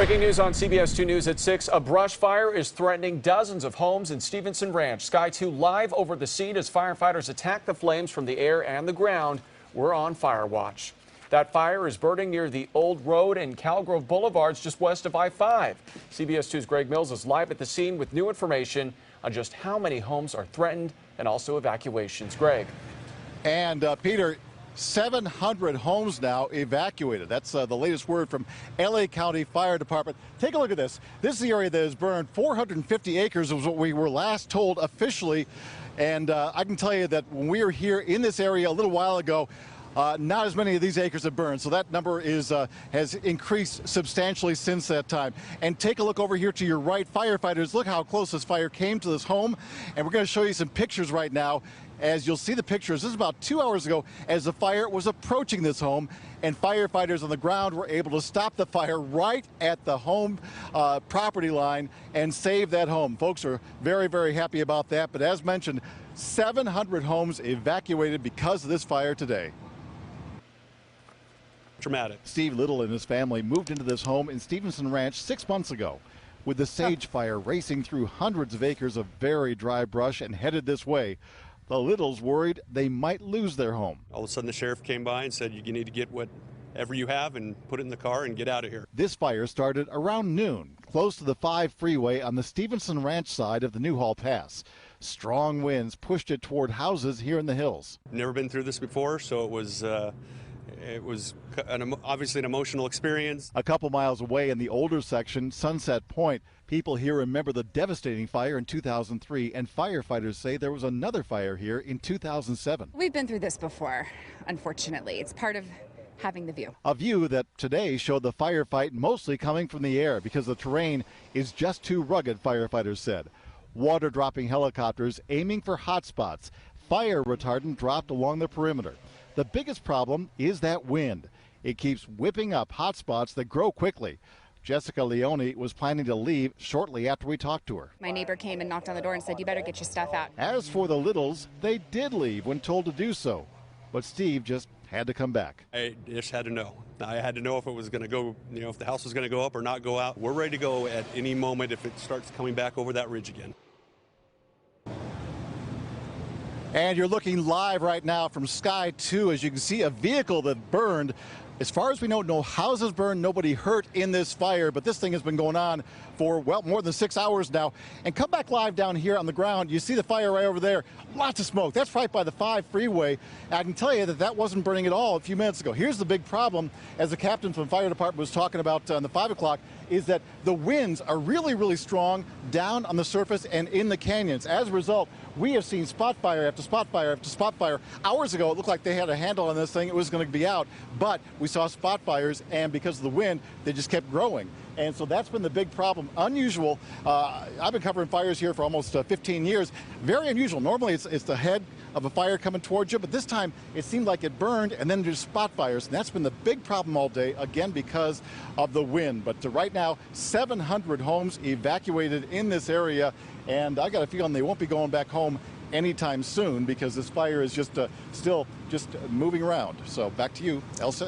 Breaking news on CBS 2 News at 6. A brush fire is threatening dozens of homes in Stevenson Ranch. Sky 2 live over the scene as firefighters attack the flames from the air and the ground. We're on fire watch. That fire is burning near the Old Road and Calgrove Boulevards just west of I-5. CBS 2's Greg Mills is live at the scene with new information on just how many homes are threatened and also evacuations. Greg. And Peter, 700 homes now evacuated. That's the latest word from LA County Fire Department. Take a look at this. This is the area that is burned. 450 acres was what we were last told officially. And I can tell you that when we were here in this area a little while ago, not as many of these acres have burned, so that number has increased substantially since that time. And take a look over here to your right. Firefighters, look how close this fire came to this home. And we're going to show you some pictures right now. As you'll see the pictures, this is about 2 hours ago as the fire was approaching this home, and firefighters on the ground were able to stop the fire right at the home property line and save that home. Folks are very, very happy about that. But as mentioned, 700 homes evacuated because of this fire today. Dramatic. Steve Little and his family moved into this home in Stevenson Ranch 6 months ago. With the sage fire racing through hundreds of acres of very dry brush and headed this way, the Littles worried they might lose their home. All of a sudden the sheriff came by and said, you need to get whatever you have and put it in the car and get out of here. This fire started around noon, close to the 5 freeway on the Stevenson Ranch side of the Newhall Pass. Strong winds pushed it toward houses here in the hills. Never been through this before, so it was obviously an emotional experience. A couple miles away in the older section, Sunset Point, people here remember the devastating fire in 2003, and firefighters say there was another fire here in 2007. We've been through this before, unfortunately. It's part of having the view. A view that today showed the firefight mostly coming from the air because the terrain is just too rugged, firefighters said. Water-dropping helicopters aiming for hot spots. Fire retardant dropped along the perimeter. The biggest problem is that wind. It keeps whipping up hot spots that grow quickly. Jessica Leone was planning to leave shortly after we talked to her. My neighbor came and knocked on the door and said, you better get your stuff out. As for the Littles, they did leave when told to do so. But Steve just had to come back. I just had to know. I had to know if it was going to go, if the house was going to go up or not go out. We're ready to go at any moment if it starts coming back over that ridge again. And you're looking live right now from Sky 2. As you can see, a vehicle that burned. As far as we know, no houses burned, nobody hurt in this fire, but this thing has been going on for, well, more than 6 hours now. And come back live down here on the ground. You see the fire right over there. Lots of smoke. That's right by the 5 freeway. I can tell you that that wasn't burning at all a few minutes ago. Here's the big problem, as the captain from the fire department was talking about on the 5 o'clock, is that the winds are really, really strong down on the surface and in the canyons. As a result, we have seen spot fire after spot fire after spot fire. Hours ago, it looked like they had a handle on this thing. It was going to be out, but we saw spot fires, and because of the wind, they just kept growing. And so that's been the big problem. Unusual. I've been covering fires here for almost 15 years. Very unusual. Normally, it's the head of a fire coming towards you, but this time it seemed like it burned, and then there's spot fires. And that's been the big problem all day, again, because of the wind. But right now, 700 homes evacuated in this area, and I got a feeling they won't be going back home anytime soon because this fire is just still moving around. So back to you, Elsa.